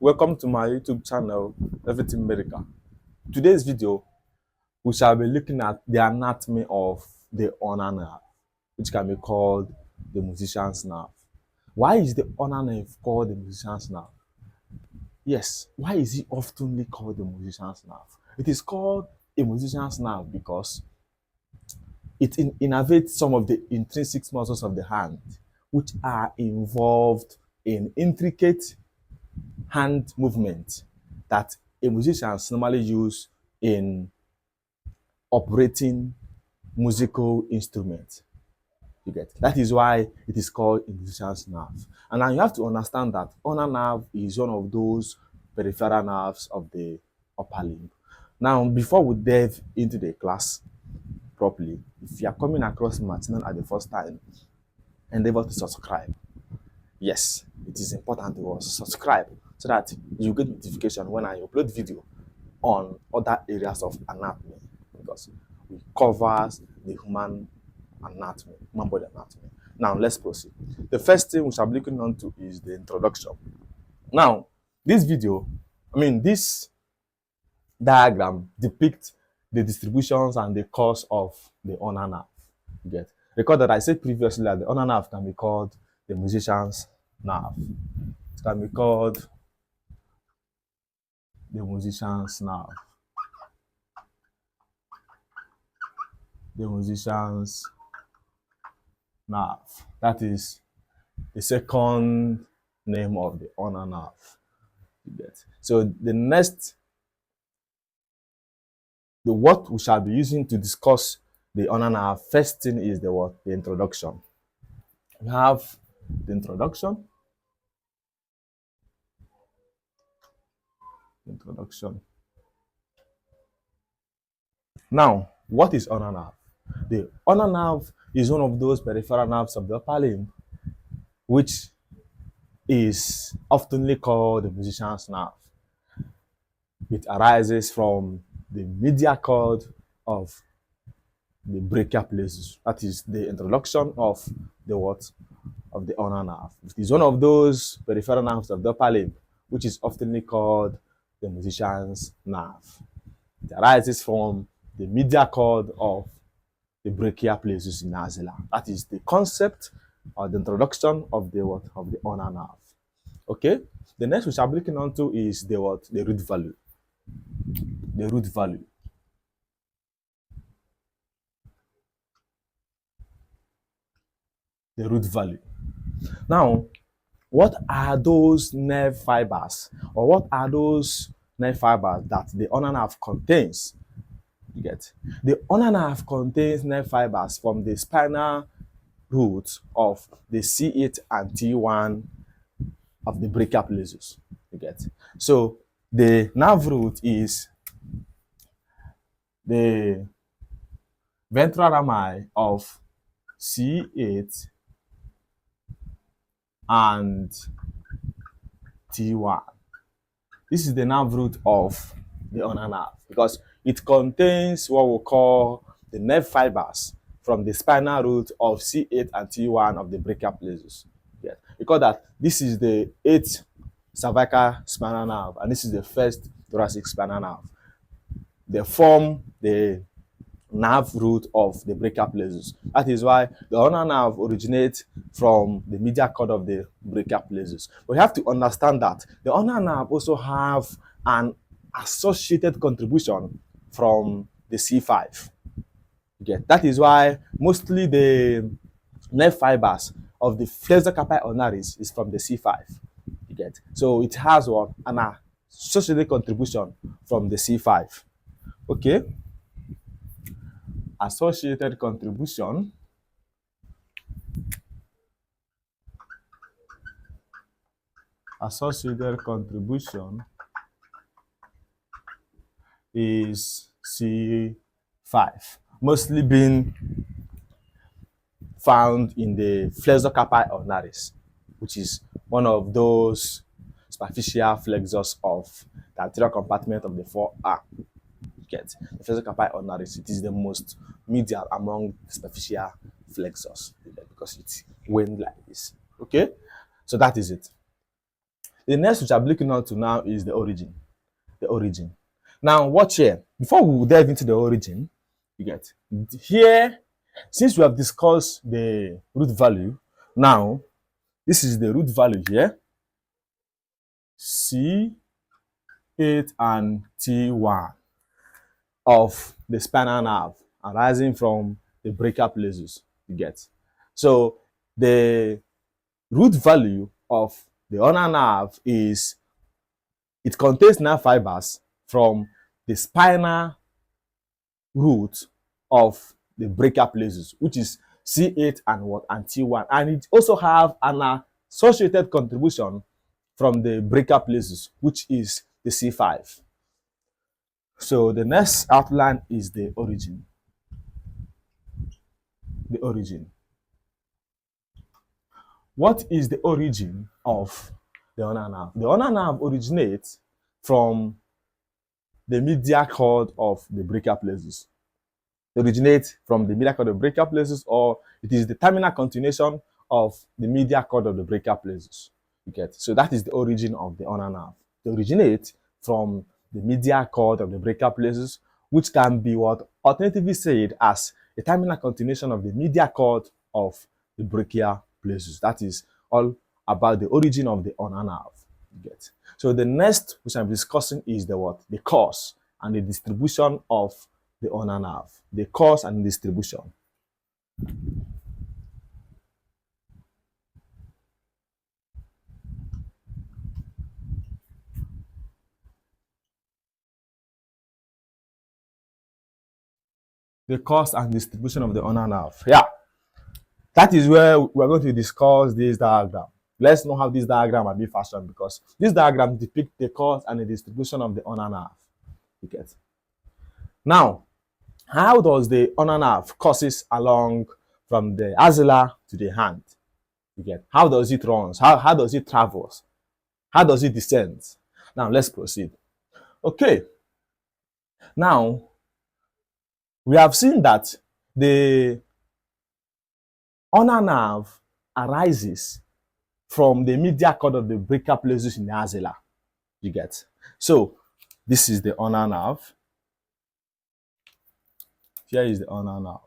Welcome to my YouTube channel, Everything Medical. Today's video, we shall be looking at the anatomy of the ulnar nerve, which can be called the musician's nerve. Why is the ulnar nerve called the musician's nerve? Yes, why is it often called the musician's nerve? It is called a musician's nerve because it innervates some of the intrinsic muscles of the hand, which are involved in intricate hand movement that a musicians normally use in operating musical instruments. You get that is why it is called a musician's nerve. And now you have to understand that ulnar nerve is one of those peripheral nerves of the upper limb. Now, before we delve into the class properly, if you are coming across my channel at the first time, endeavor to subscribe. Yes, it is important to subscribe so that you get notification when I upload video on other areas of anatomy, because we cover the human anatomy, human body anatomy. Now let's proceed. The first thing we shall be looking on to is the introduction. Now, this diagram depicts the distributions and the cause of the ulnar nerve. You get. Recall that I said previously that the ulnar nerve can be called the musician's nerve. It can be called the musician's nerve. The musician's nerve. That is the second name of the ulnar nerve. You get. So what we shall be using to discuss the ulnar nerve, first thing is the introduction. We have the introduction. Now, what is ulnar nerve? The ulnar nerve is one of those peripheral nerves of the upper limb, which is often called the musician's nerve. It arises from the medial cord of the brachial plexus. That is the introduction of the of the ulnar nerve. It is one of those peripheral nerves of the upper limb, which is often called the musician's nerve. It arises from the medial cord of the brachial plexus in axilla. That is the concept or the introduction of the ulnar nerve. Okay. The next we shall be looking onto is the root value. The root value. The root value. Now, what are those nerve fibers, or what are those nerve fibers that the ulnar nerve contains? You get. The ulnar nerve contains nerve fibers from the spinal root of the C8 and T1 of the brachial plexus. You get. So the nerve root is the ventral rami of C8 and T1. This is the nerve root of the ulnar nerve because it contains what we call the nerve fibers from the spinal root of C8 and T1 of the brachial plexus. Yes. Because that this is the 8th cervical spinal nerve and this is the 1st thoracic spinal nerve. They form the nerve root of the brachial plexus. That is why the ulnar nerve originates from the medial cord of the brachial plexus. But you have to understand that the ulnar nerve also have an associated contribution from the C5. Okay. That is why mostly the nerve fibers of the flexor carpi ulnaris is from the C5. You get. So it has an associated contribution from the C5. Okay. Associated contribution is C5, mostly being found in the flexor carpi ulnaris, which is one of those superficial flexors of the anterior compartment of the forearm. Get the flexor carpi ulnaris. It is the most medial among the superficial flexors because it went like this. Okay, so that is it. The next which I'm looking on to now is the origin. The origin. Now, watch here. Before we delve into the origin, you get here, since we have discussed the root value, now this is the root value here, C8 and T1 of the spinal nerve arising from the brachial plexus, you get. So the root value of the ulnar nerve is, it contains nerve fibers from the spinal root of the brachial plexus, which is C8 and what, and T1, and it also have an associated contribution from the brachial plexus, which is the C5. So the next outline is the origin. The origin. What is the origin of the ulnar nerve? The ulnar nerve originates from the medial cord of the brachial plexus. It originates from the medial cord of the brachial plexus, or it is the terminal continuation of the medial cord of the brachial plexus. You get? So that is the origin of the ulnar nerve. It originates from the medial cord of the brachial plexus, which can be what alternatively said as a terminal continuation of the medial cord of the brachial plexus. That is all about the origin of the ulnar nerve. You get? So the next which I'm discussing is the what? The cause and the distribution of the ulnar nerve. The cause and distribution. The cause and distribution of the ulnar nerve. Yeah, that is where we're going to discuss this diagram. Let's know how this diagram will be fashioned, because this diagram depicts the cause and the distribution of the ulnar nerve. You get? Now, how does the ulnar nerve courses along from the axilla to the hand? You get? How does it runs? How does it travels? How does it descend? Now, let's proceed. Okay. Now, we have seen that the ulnar nerve arises from the medial cord of the brachial plexus in the axilla. You get? So, this is the ulnar nerve. Here is the ulnar nerve.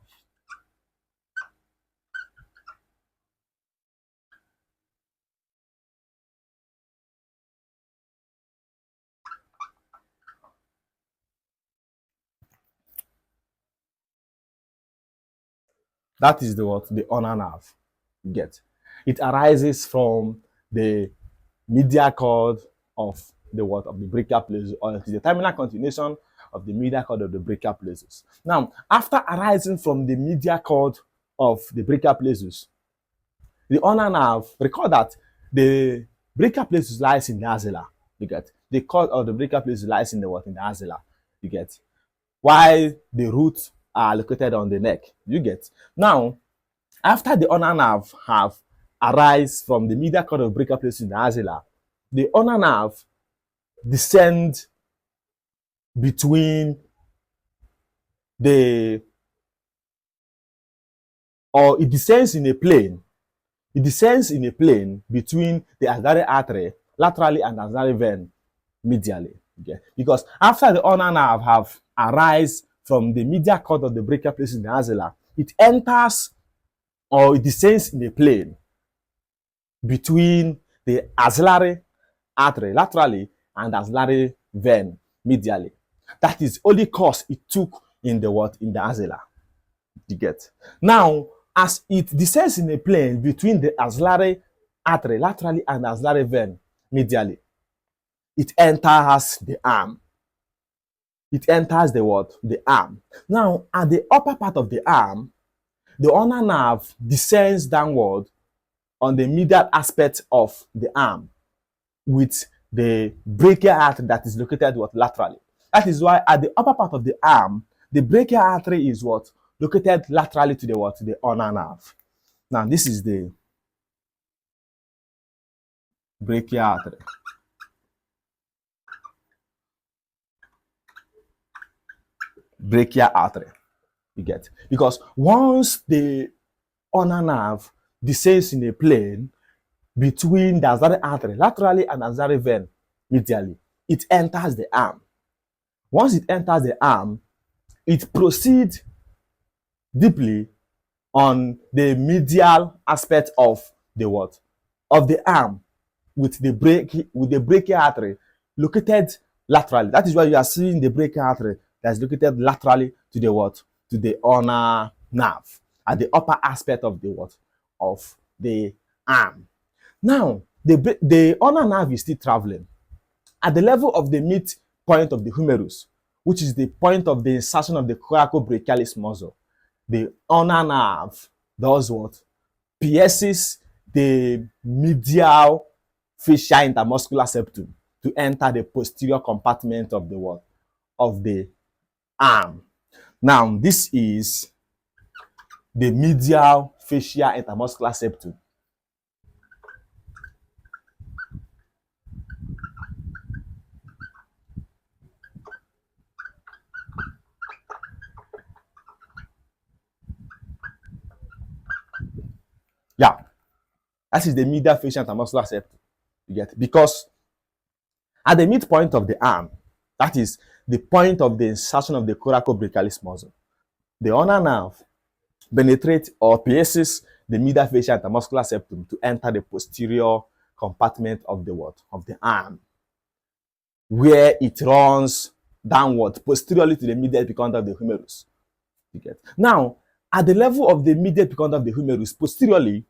That is the what? The ulnar nerve. You get? It arises from the medial cord of the what? Of the brachial plexus, or it is the terminal continuation of the medial cord of the brachial plexus. Now, after arising from the medial cord of the brachial plexus, the ulnar nerve, recall that the brachial plexus lies in the axilla. You get? The cord of the brachial plexus lies in the what? In the axilla. You get? While the roots are located on the neck. You get? Now, after the ulnar nerve have arise from the medial cord of brachial plexus in the axilla, the ulnar nerve descend between the, or it descends in a plane. It descends in a plane between the axillary artery laterally and axillary vein medially. Okay? Because after the ulnar nerve have arise from the medial cord of the brachial plexus in the axilla, it enters, or it descends in a plane between the axillary artery laterally and axillary vein medially. That is only course it took in the what? In the axilla. You get? Now, as it descends in a plane between the axillary artery laterally and axillary vein medially, it enters the arm. It enters the what? The arm. Now, at the upper part of the arm, the ulnar nerve descends downward on the medial aspect of the arm with the brachial artery that is located what? Laterally. That is why at the upper part of the arm, the brachial artery is what? Located laterally to the what? To the ulnar nerve. Now, this is the brachial artery. Brachial artery. You get? Because once the ulnar nerve descends in a plane, between the axillary artery laterally and axillary vein medially. It enters the arm. Once it enters the arm, it proceeds deeply on the medial aspect of the what? Of the arm with the brachial artery located laterally. That is why you are seeing the brachial artery that is located laterally to the what? To the ulnar nerve at the upper aspect of the what? Of the arm. Now, the ulnar nerve is still traveling at the level of the midpoint of the humerus, which is the point of the insertion of the coracobrachialis muscle. The ulnar nerve does what? Pierces the medial fascia intermuscular septum to enter the posterior compartment of the what? Of the arm. Now, this is the medial fascia intermuscular septum. Yeah, that is the medial fascia intermuscular septum. You get? Because at the midpoint of the arm, that is the point of the insertion of the coracobrachialis muscle, the ulnar nerve penetrates or pierces the medial fascia intermuscular septum to enter the posterior compartment of the what? Of the arm, where it runs downward posteriorly to the medial epicondyle of the humerus. You get? Now, at the level of the medial epicondyle of the humerus, posteriorly,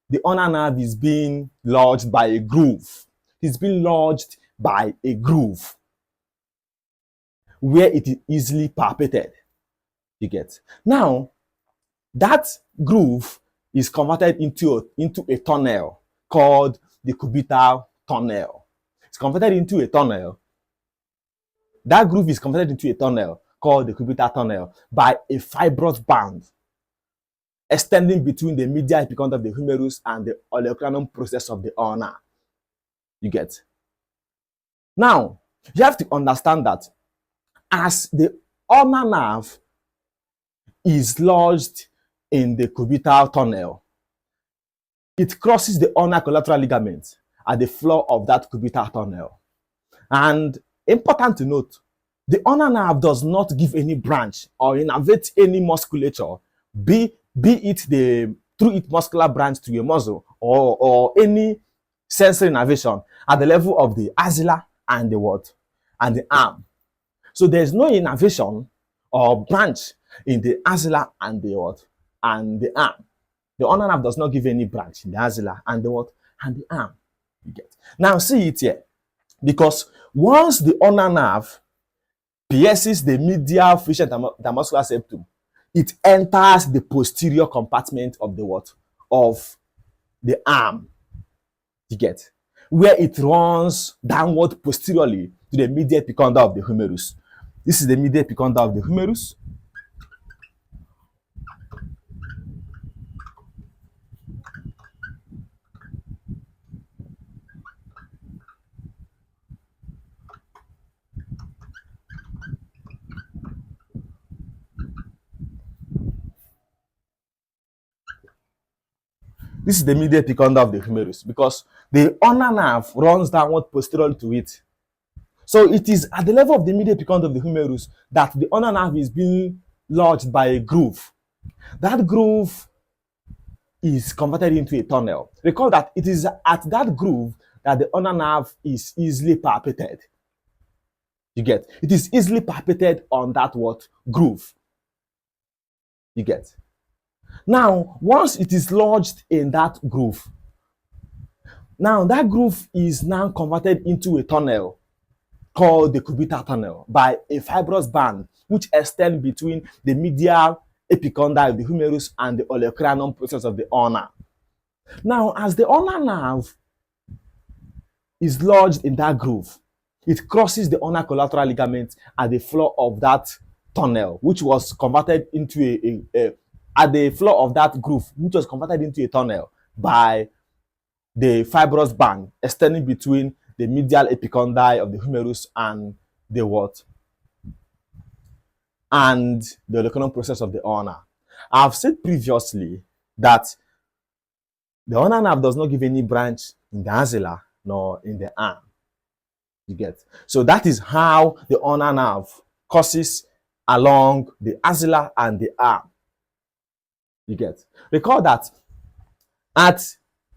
the ulnar nerve is being lodged by a groove. It's being lodged by a groove where it is easily palpated. You get? Now, that groove is converted into a tunnel called the cubital tunnel. It's converted into a tunnel. That groove is converted into a tunnel called the cubital tunnel by a fibrous band extending between the medial epicondyle of the humerus and the olecranum process of the ulna. You get? Now, you have to understand that as the ulnar nerve is lodged in the cubital tunnel, it crosses the ulnar collateral ligament at the floor of that cubital tunnel. And important to note, the ulnar nerve does not give any branch or innervate any musculature, be it the through its muscular branch to a muscle or any sensory innervation at the level of the axilla and the what? And the arm. So there's no innervation or branch in the axilla and the what? And the arm. The ulnar nerve does not give any branch in the axilla and the what? And the arm. You get? Now see it here. Because once the ulnar nerve pierces the medial fascia intermuscular septum, it enters the posterior compartment of the what? Of the arm. You get? Where it runs downward posteriorly to the medial epicondyle of the humerus. This is the medial epicondyle of the humerus. This is the medial epicondyle of the humerus because the ulnar nerve runs downward posteriorly to it. So it is at the level of the medial epicondyle of the humerus that the ulnar nerve is being lodged by a groove. That groove is converted into a tunnel. Recall that it is at that groove that the ulnar nerve is easily palpated. You get? It is easily palpated on that what? Groove. You get? Now, once it is lodged in that groove, now that groove is now converted into a tunnel called the cubital tunnel by a fibrous band which extends between the medial epicondyle of the humerus and the olecranum process of the ulna. Now, as the ulnar nerve is lodged in that groove, it crosses the ulnar collateral ligament at the floor of that tunnel, which was converted into at the floor of that groove, which was converted into a tunnel by the fibrous band extending between the medial epicondyle of the humerus and the what? And the olecranum process of the ulna. I've said previously that The ulnar nerve does not give any branch in the axilla nor in the arm. You get. So that is how the ulnar nerve courses along the axilla and the arm. You get. Recall that at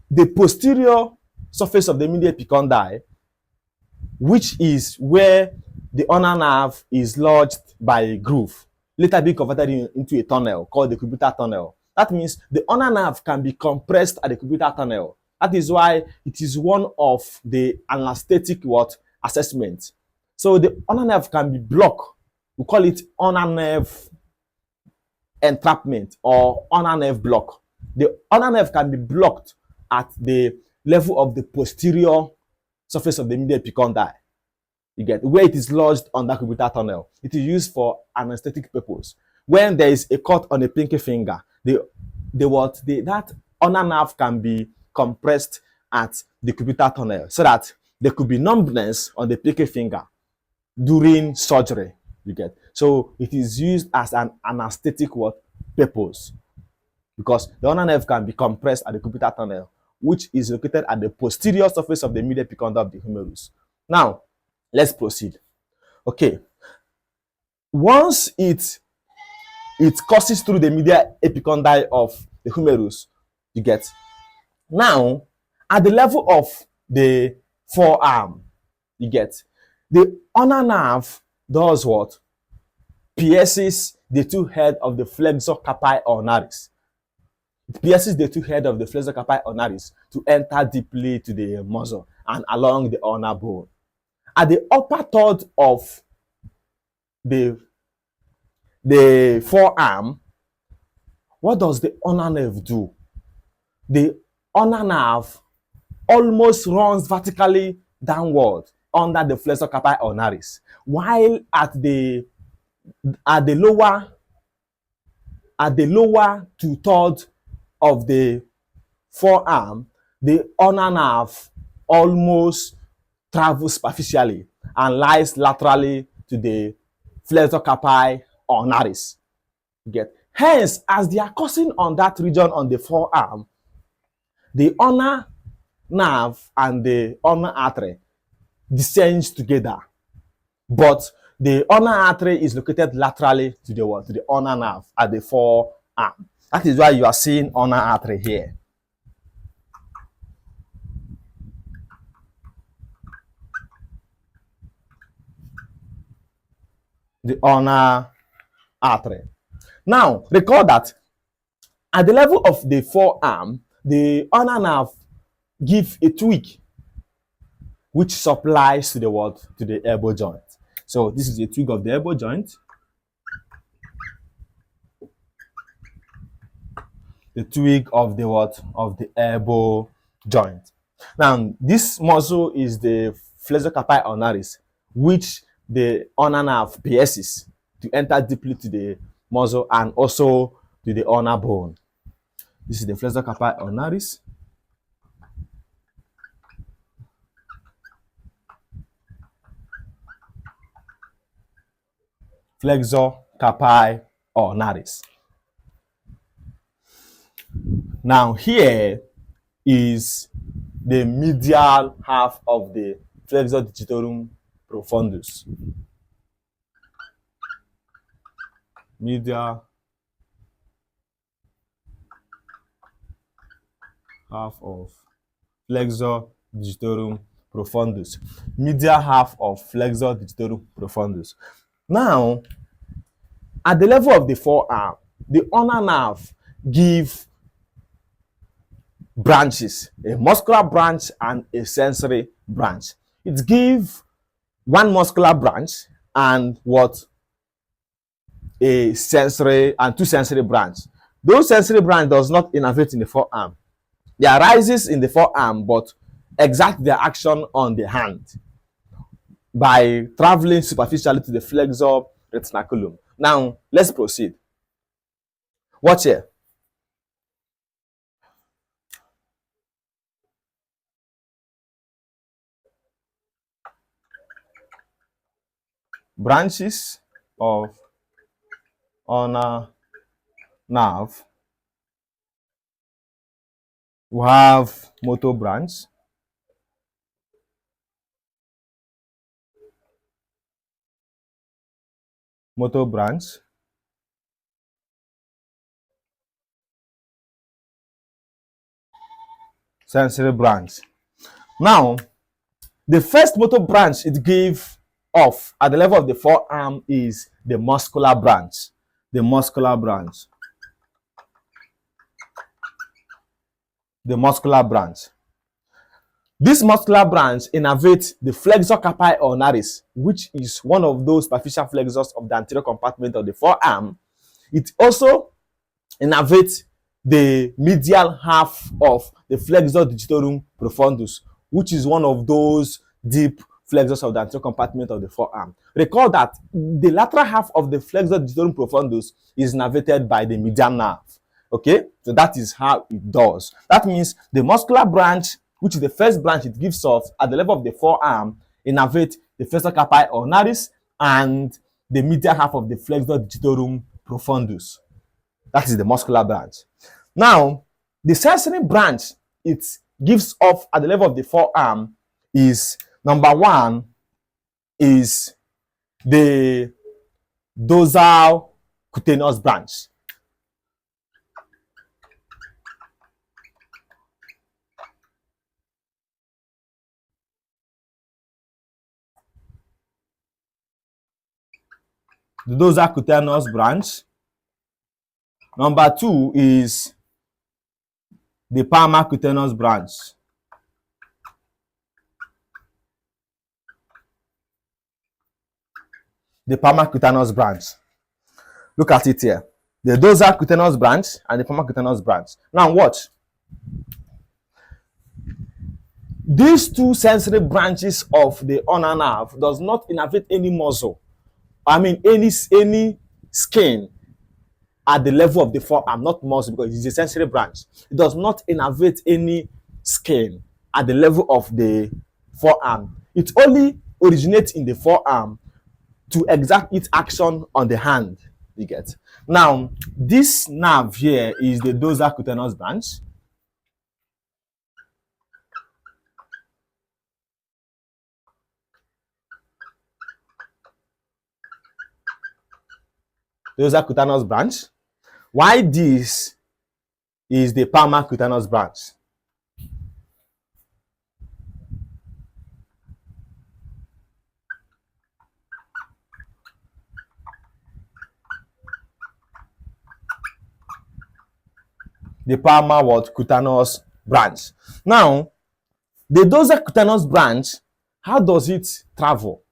the posterior surface of the medial epicondyle, which is where the ulnar nerve is lodged by a groove, later being converted into a tunnel called the cubital tunnel. That means the ulnar nerve can be compressed at the cubital tunnel. That is why it is one of the anesthetic what assessment. So the ulnar nerve can be blocked. We call it ulnar nerve entrapment or ulnar nerve block. The ulnar nerve can be blocked at the level of the posterior surface of the medial epicondyle. You get where it is lodged on that cubital tunnel. It is used for anesthetic purpose. When there is a cut on a pinky finger, that ulnar nerve can be compressed at the cubital tunnel so that there could be numbness on the pinky finger during surgery. You get. So it is used as an anesthetic what purpose, because the ulnar nerve can be compressed at the cubital tunnel, which is located at the posterior surface of the medial epicondyle of the humerus. Now, let's proceed. Okay. Once it courses through the medial epicondyle of the humerus, you get. Now, at the level of the forearm, you get, the ulnar nerve does what? Pierces the two head of the flexor carpi ulnaris. It pierces the two head of the flexor carpi ulnaris to enter deeply to the muscle and along the ulnar bone. At the upper third of the forearm, what does the ulnar nerve do? The ulnar nerve almost runs vertically downward under the flexor carpi ulnaris, while at the lower two-thirds of the forearm, the ulnar nerve almost travels superficially and lies laterally to the flexor carpi ulnaris. Get. Hence, as they are coursing on that region on the forearm, the ulnar nerve and the ulnar artery descends together, but the ulnar artery is located laterally to the what? To the ulnar nerve at the forearm. That is why you are seeing ulnar artery here. The ulnar artery. Now, recall that at the level of the forearm, the ulnar nerve gives a tweak which supplies to the what? To the elbow joint. So this is a tweak of the elbow joint. The tweak of the what? Of the elbow joint. Now, this muscle is the flexor carpi ulnaris, which the ulnar nerve pierces to enter deeply to the muscle and also to the ulnar bone. This is the flexor carpi ulnaris. Flexor carpi ulnaris. Now, here is the medial half of the flexor digitorum profundus. Medial half of flexor digitorum profundus. Medial half of flexor digitorum profundus. Now, at the level of the forearm, the ulnar nerve give branches, a muscular branch and a sensory branch. It gives one muscular branch and what? A sensory and two sensory branch. Those sensory branch does not innervate in the forearm. They arises in the forearm but exert their action on the hand by traveling superficially to the flexor retinaculum. Now, let's proceed. Watch here. Branches of ulnar nerve We have motor branch, motor branch, sensory branch. Now, the first motor branch it gave off at the level of the forearm is the muscular branch. The muscular branch. The muscular branch. This muscular branch innervates the flexor carpi ulnaris, which is one of those superficial flexors of the anterior compartment of the forearm. It also innervates the medial half of the flexor digitorum profundus, which is one of those deep flexors of the anterior compartment of the forearm. Recall that the lateral half of the flexor digitorum profundus is innervated by the median nerve. Okay, so that is how it does. That means the muscular branch, which is the first branch it gives off at the level of the forearm, innervate the flexor carpi ulnaris and the medial half of the flexor digitorum profundus. That is the muscular branch. Now, the sensory branch it gives off at the level of the forearm is number one is the dorsal cutaneous branch. The dorsal cutaneous branch. Number two is the palmar cutaneous branch. The palmar cutaneous branch. Look at it here. The dorsal cutaneous branch and the palmar cutaneous branch. Now watch. These two sensory branches of the ulnar nerve does not innervate any muscle. I mean any skin at the level of the forearm, not muscle, because it's a sensory branch. It does not innervate any skin at the level of the forearm. It only originates in the forearm to exert its action on the hand. You get? Now, this nerve here is the dorsal cutaneous branch. Dorsal cutaneous branch. Why this is the palmar cutaneous branch? The palmar what? Cutaneous branch. Now, the dorsal cutaneous branch, how does it travel?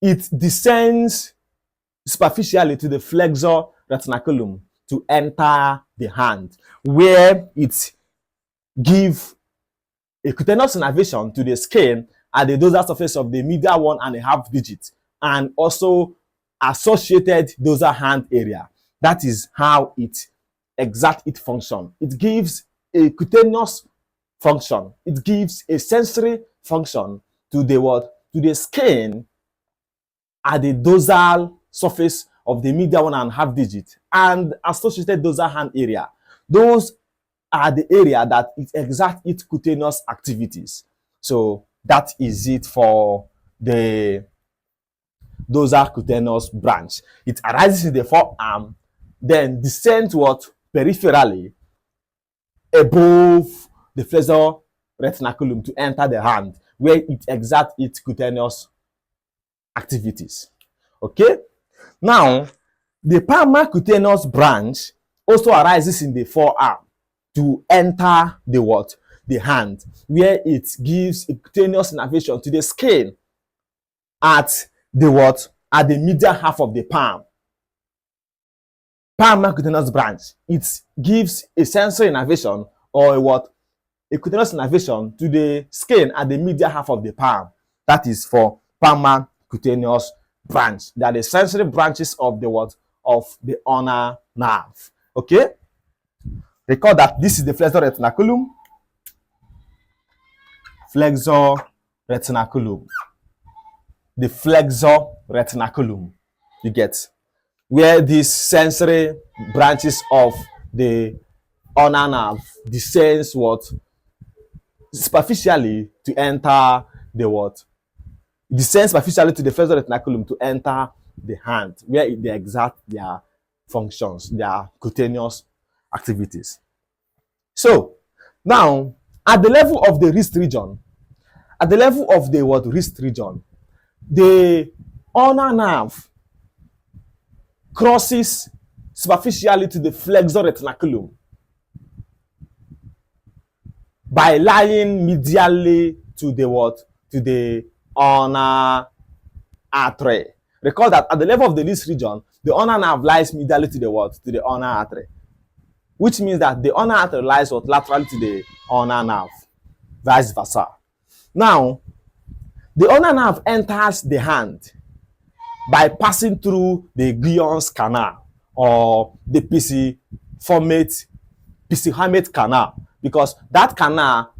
It descends superficially to the flexor retinaculum to enter the hand, where it gives a cutaneous innervation to the skin at the dorsal surface of the medial 1.5 digit and also associated dorsal hand area. That is how it exerts its function. It gives a cutaneous function. It gives a sensory function to the what? To the skin at the dorsal surface of the medial 1.5 digit and associated dorsal hand area. Those are the area that it exerts its cutaneous activities. So that is it for the dorsal cutaneous branch. It arises in the forearm, then descends what? Peripherally above the flexor retinaculum to enter the hand, where it exerts its cutaneous activities. Okay? Now, the palmar cutaneous branch also arises in the forearm to enter the what? The hand, where it gives a cutaneous innervation to the skin at the what? At the medial half of the palm. Palmar cutaneous branch. It gives a sensory innervation or a what? A cutaneous innervation to the skin at the medial half of the palm. That is for palmar cutaneous branch. They are the sensory branches of the what? Of the ulnar nerve. Okay? Recall that this is the flexor retinaculum. Flexor retinaculum. The flexor retinaculum. You get? Where these sensory branches of the ulnar nerve descends what? Superficially to enter the what? Descends superficially to the flexor retinaculum to enter the hand, where they exert their functions, their cutaneous activities. So now, at the level of the wrist region, at the level of the what? Wrist region, the ulnar nerve crosses superficially to the flexor retinaculum by lying medially to the what? To the ulnar artery. Recall that at the level of the wrist region, the ulnar nerve lies medially to the what? To the ulnar artery. Which means that the ulnar artery lies what? Laterally to the ulnar nerve. Vice versa. Now, the ulnar nerve enters the hand by passing through the Glion's canal or the Pisciformate canal, because that canal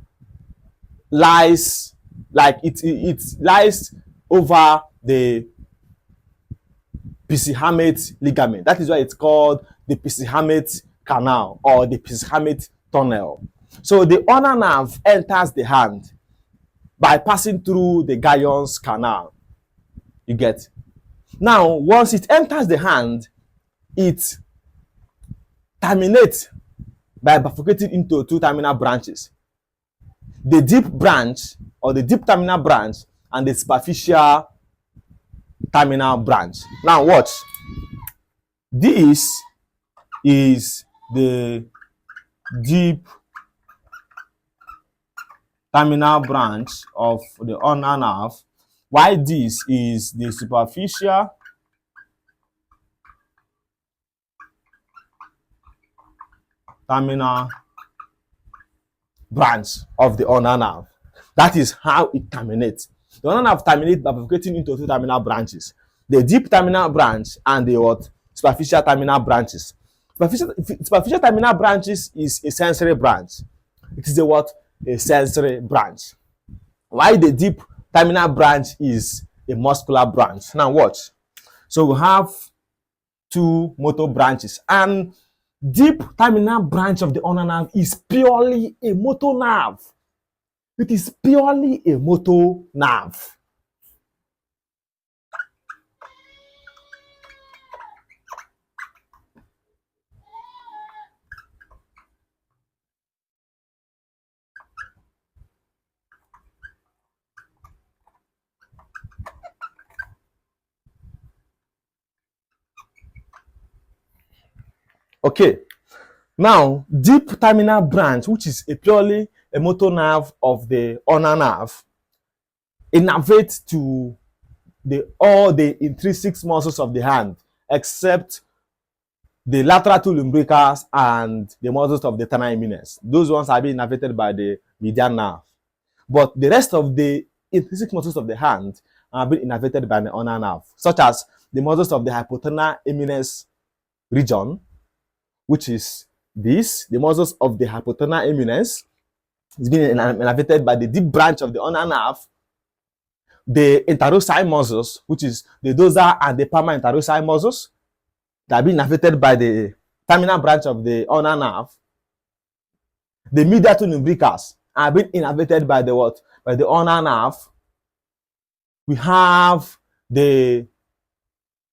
lies like it lies over the Pisciformate ligament. That is why it's called the Pisciformate canal or the Pisciformate tunnel. So the ulnar nerve enters the hand by passing through the Glion's canal. You get? Now, once it enters the hand, it terminates by bifurcating into two terminal branches: the deep branch or the deep terminal branch and the superficial terminal branch. Now watch. This is the deep terminal branch of the ulnar nerve, while this is the superficial terminal branch of the ulnar nerve. That is how it terminates. The ulnar nerve terminates by bifurcating into two terminal branches: the deep terminal branch and the what? Superficial terminal branches. Superficial terminal branches is a sensory branch. It is a what? A sensory branch. While the deep terminal branch is a muscular branch. Now watch. So we have two motor branches, and deep terminal branch of the ulnar nerve is purely a motor nerve. It is purely a motor nerve. Okay. Now, deep terminal branch, which is a purely a motor nerve of the ulnar nerve, innervates to all the intrinsic muscles of the hand except the lateral two lumbricals and the muscles of the terminal eminence. Those ones are being innervated by the median nerve. But the rest of the intrinsic muscles of the hand are being innervated by the ulnar nerve, such as the muscles of the hypoternal eminence region, which is this. The muscles of the hypoternal eminence is being innervated by the deep branch of the ulnar nerve. The interosseous muscles, which is the dorsal and the palmar interosseous muscles, that are being innervated by the terminal branch of the ulnar nerve. The medial two lumbricals are being innervated by the what? By the ulnar nerve. We have the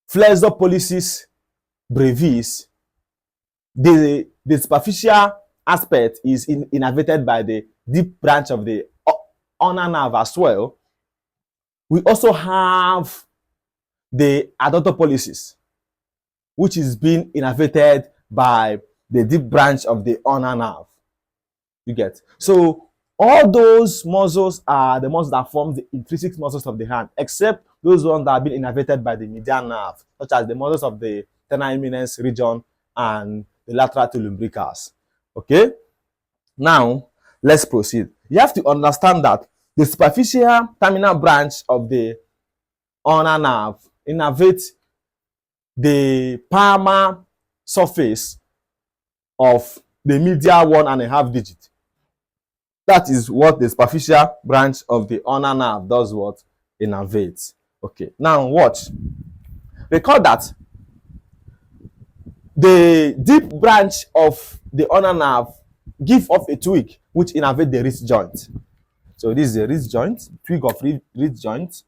flexor pollicis brevis. The superficial aspect is innervated by the deep branch of the ulnar nerve as well. We also have the adductor pollicis, which is being innervated by the deep branch of the ulnar nerve. You get? So all those muscles are the muscles that form the intrinsic muscles of the hand, except those ones that have been innervated by the median nerve, such as the muscles of the terminal eminence region and the lateral two lumbricals. Okay? Now, let's proceed. You have to understand that the superficial terminal branch of the ulnar nerve innervates the palmar surface of the medial 1.5 digit. That is what the superficial branch of the ulnar nerve does, what? Innervates. Okay, now watch. Recall that The deep branch of the ulnar nerve give off a twig which innervate the wrist joint. So this is the wrist joint, twig of wrist joint.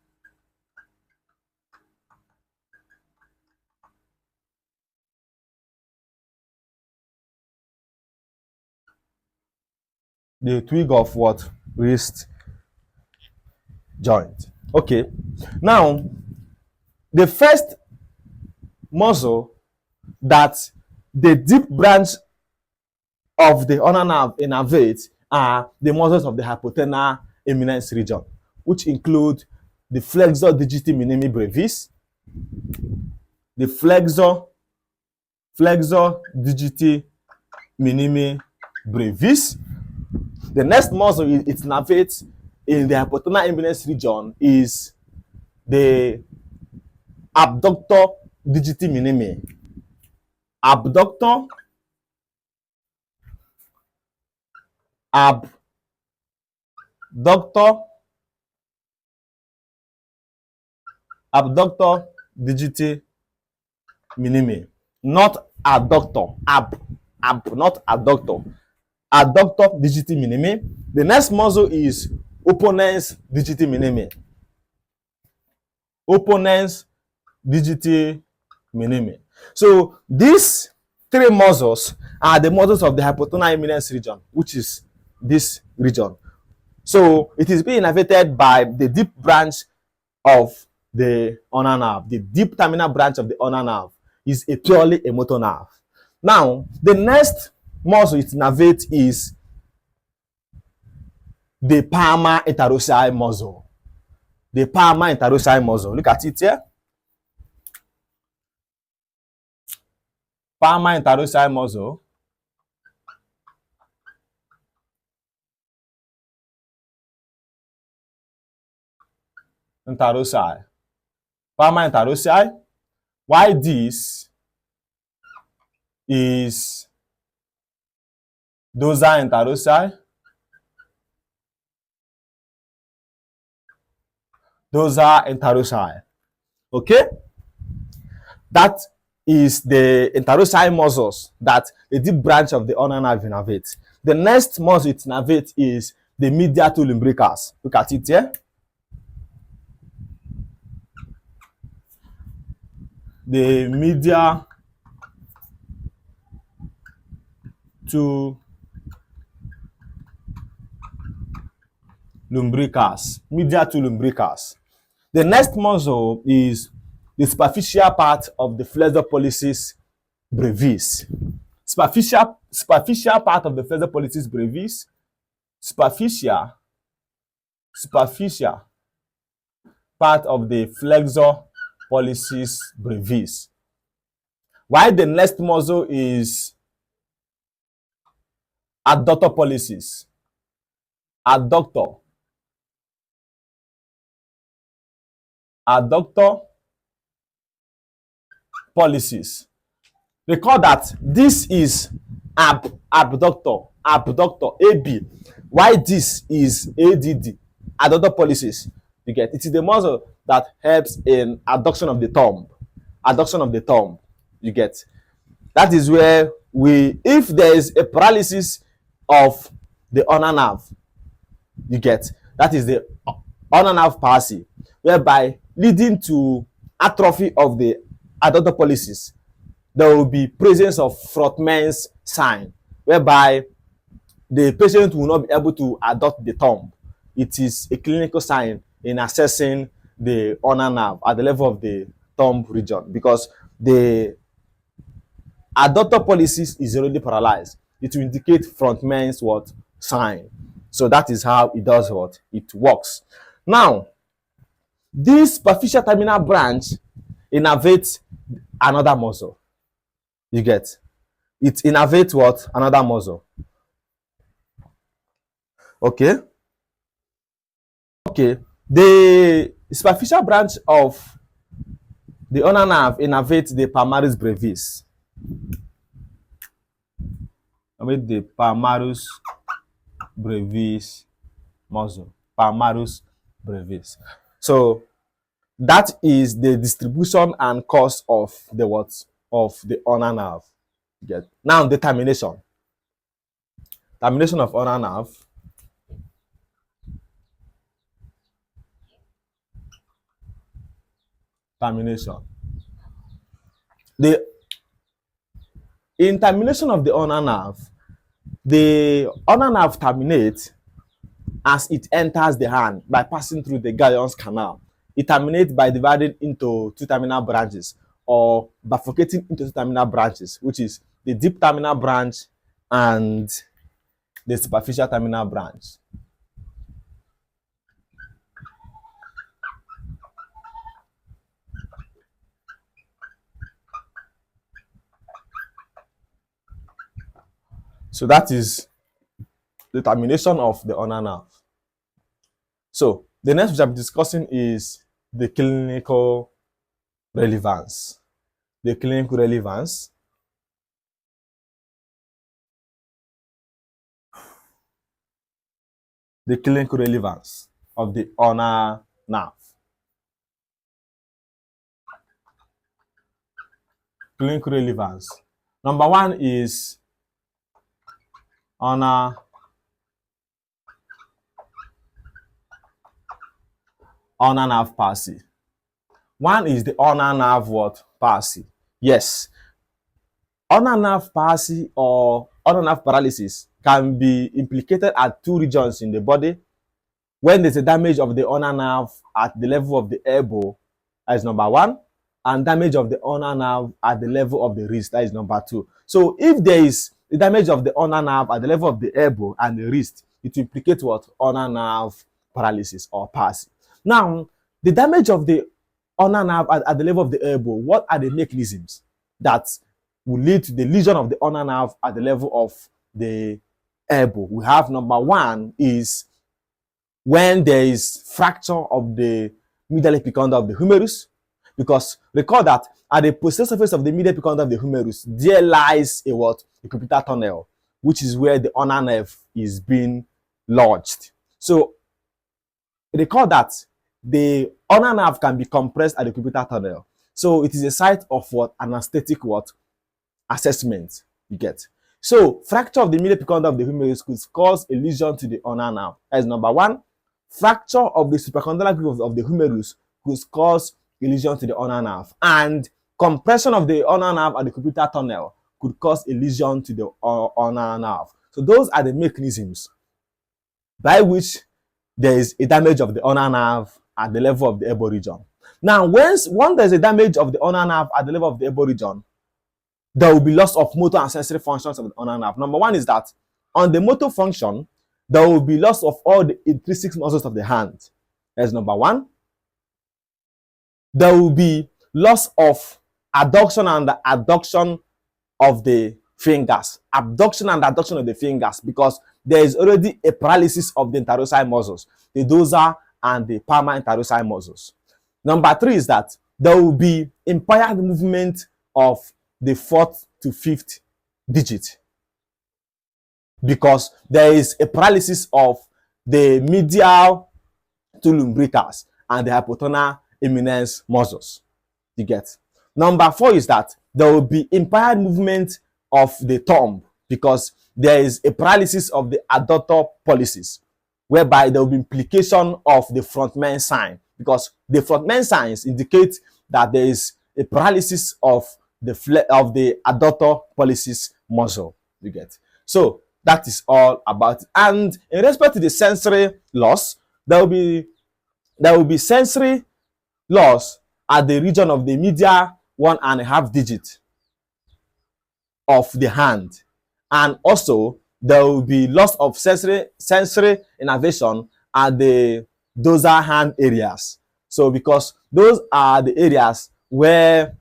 The twig of what? Wrist joint. Okay. Now, the first muscle that the deep branch of the ulnar nerve innervate are the muscles of the hypothenal eminence region, which include the flexor digiti minimi brevis, the flexor digiti minimi brevis. The next muscle it innervates in the hypothenal eminence region is the abductor digiti minimi. Abductor abductor digiti minimi, not adductor. Not adductor. Adductor digiti minimi. The next muscle is opponens digiti minimi. Opponens digiti minimi. So these three muscles are the muscles of the hypothenal eminence region, which is this region. So it is being innervated by the deep branch of the ulnar nerve. The deep terminal branch of the ulnar nerve is a purely a motor nerve. Now, the next muscle it innervates is the palmar interosseous muscle. The palmar interosseous muscle. Look at it here. Palmar interosseous muscle. Interosseous. Palmar interosseous. Why this is dorsal interosseous. Dorsal interosseous. Okay? That is the interosseous muscles that the deep branch of the ulnar nerve innervates. The next muscle it innervates is the medial two lumbricals. Look at it here. The medial two lumbricals. Medial two lumbricals. The next muscle is the superficial part of the flexor pollicis brevis. Superficial part of the flexor pollicis brevis. Superficial part of the flexor pollicis brevis. While the next muscle is adductor pollicis. Adductor pollicis. Recall that this is abductor AB. Why this is ADD, adductor pollicis. You get it is the muscle that helps in adduction of the thumb. Adduction of the thumb. You get that is where if there is a paralysis of the ulnar nerve, you get that is the ulnar nerve palsy, whereby leading to atrophy of the adductor pollicis. There will be presence of Frotman's sign, whereby the patient will not be able to adduct the thumb. It is a clinical sign in assessing the ulnar nerve at the level of the thumb region, because the adductor pollicis is already paralyzed. It will indicate Frontman's what sign. So that is how it does what it works. Now, this superficial terminal branch innervates another muscle. You get it innervates what? Another muscle. Okay. The superficial branch of the ulnar nerve innervates the palmaris brevis. With the palmaris brevis muscle. Palmaris brevis. So that is the distribution and course of the what? Of the ulnar nerve. Get now the termination. Termination of ulnar nerve. Termination. The in termination of the ulnar nerve, the ulnar nerve terminates as it enters the hand by passing through the Guyon's canal. It terminates by dividing into two terminal branches or bifurcating into two terminal branches, which is the deep terminal branch and the superficial terminal branch. So that is the termination of the ulnar nerve. So the next which I'm discussing is the clinical relevance. The clinical relevance. The clinical relevance of the ulnar nerve. Clinical relevance. Number one is ulnar nerve palsy. One is the ulnar nerve what? Palsy. Yes. Ulnar nerve palsy or ulnar nerve paralysis can be implicated at two regions in the body. When there's a damage of the ulnar nerve at the level of the elbow, that is number one, and damage of the ulnar nerve at the level of the wrist, that is number two. So if there is the damage of the ulnar nerve at the level of the elbow and the wrist, it implicates what? Ulnar nerve paralysis or palsy. Now, the damage of the ulnar nerve at the level of the elbow, what are the mechanisms that will lead to the lesion of the ulnar nerve at the level of the elbow? We have number one is when there is fracture of the medial epicondyle of the humerus, because recall that at the posterior surface of the medial epicondyle of the humerus, there lies a what? A cubital tunnel, which is where the ulnar nerve is being lodged. So recall that the ulnar nerve can be compressed at the cubital tunnel. So it is a site of what? Anesthetic what? Assessment. You get. So fracture of the medial epicondyle of the humerus could cause a lesion to the ulnar nerve. That is number one. Fracture of the supracondylar groove of the humerus could cause a lesion to the ulnar nerve, and compression of the ulnar nerve at the cubital tunnel could cause a lesion to the ulnar nerve. So those are the mechanisms by which there is a damage of the ulnar nerve at the level of the elbow region. Now, once there is a damage of the ulnar nerve at the level of the elbow region, there will be loss of motor and sensory functions of the ulnar nerve. Number one is that on the motor function, there will be loss of all the intrinsic muscles of the hand. That's number one. There will be loss of adduction and adduction of the fingers. Abduction and adduction of the fingers, because there is already a paralysis of the interosseous muscles, the dorsal and the palmar interosseous muscles. Number three is that there will be impaired movement of the fourth to fifth digit, because there is a paralysis of the medial two lumbricals and the hypotonal eminence muscles. You get. Number four is that there will be impaired movement of the thumb, because there is a paralysis of the adductor pollicis, whereby there will be implication of the frontman sign, because the frontman signs indicate that there is a paralysis of the adductor pollicis muscle. You get. So that is all about it. And in respect to the sensory loss, there will be sensory loss at the region of the medial 1.5 digit of the hand, and also there will be loss of sensory innervation at the dorsal hand areas. So because those are the areas where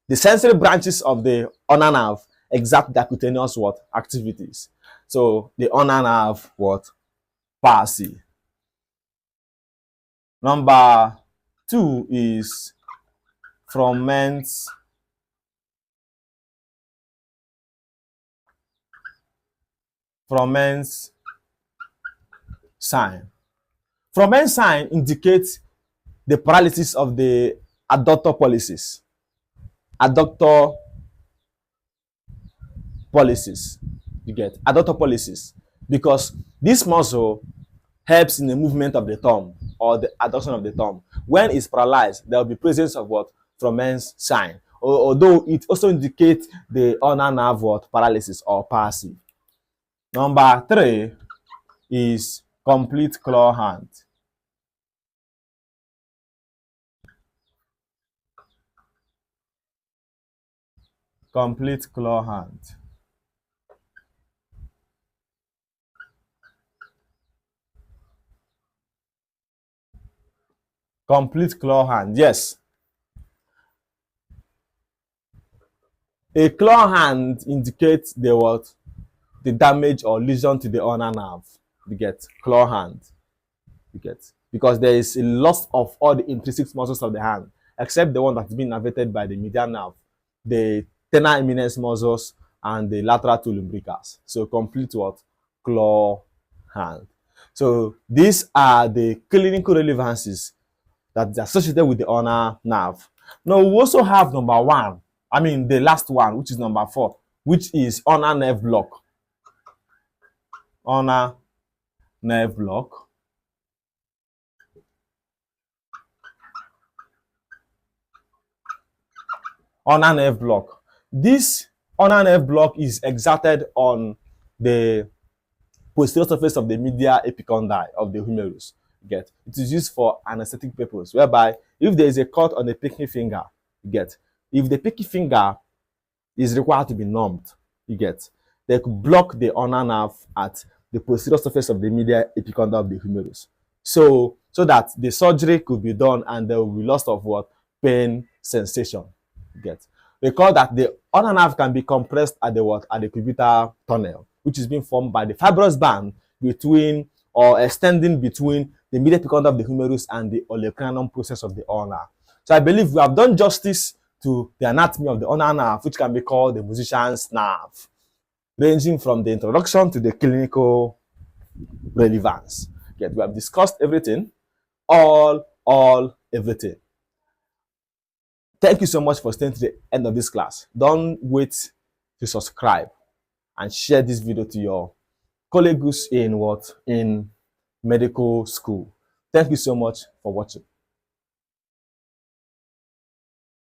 the sensory branches of the ulnar nerve exert their cutaneous what? Activities. So the ulnar nerve what? Palsy. Number two is Froment's sign. Froment's sign indicates the paralysis of the adductor pollicis. Adductor pollicis. You get adductor pollicis, because this muscle helps in the movement of the thumb or the adduction of the thumb. When it's paralyzed, there will be presence of what? Froment's sign. Although it also indicates the ulnar nerve what? Paralysis or palsy. Number 3 is complete claw hand. Complete claw hand. Complete claw hand. Yes. A claw hand indicates the what? The damage or lesion to the ulnar nerve. You get claw hand. You get, because there is a loss of all the intrinsic muscles of the hand, except the one that's been innervated by the medial nerve, the tenor eminence muscles, and the lateral two lumbricals. So complete what? Claw hand. So these are the clinical relevances that is associated with the ulnar nerve. Now we also have number 1, I mean the last one, which is number 4, which is ulnar nerve block. Ulnar nerve block. Ulnar nerve block. This ulnar nerve block is exerted on the posterior surface of the medial epicondyle of the humerus. Get, it is used for anesthetic purpose, whereby if there is a cut on the pinky finger, you get, if the pinky finger is required to be numbed, you get, they could block the ulnar nerve at the posterior surface of the medial epicondyle of the humerus. So that the surgery could be done and there will be loss of what? Pain sensation. Get. Recall that the ulnar nerve can be compressed at the what? At the cubital tunnel, which is being formed by the fibrous band between or extending between the medial epicondyle of the humerus and the olecranon process of the ulnar. So I believe we have done justice to the anatomy of the ulnar nerve, which can be called the musician's nerve, ranging from the introduction to the clinical relevance. Get, we have discussed everything, everything. Thank you so much for staying to the end of this class. Don't wait to subscribe and share this video to your colleagues in what? In medical school. Thank you so much for watching.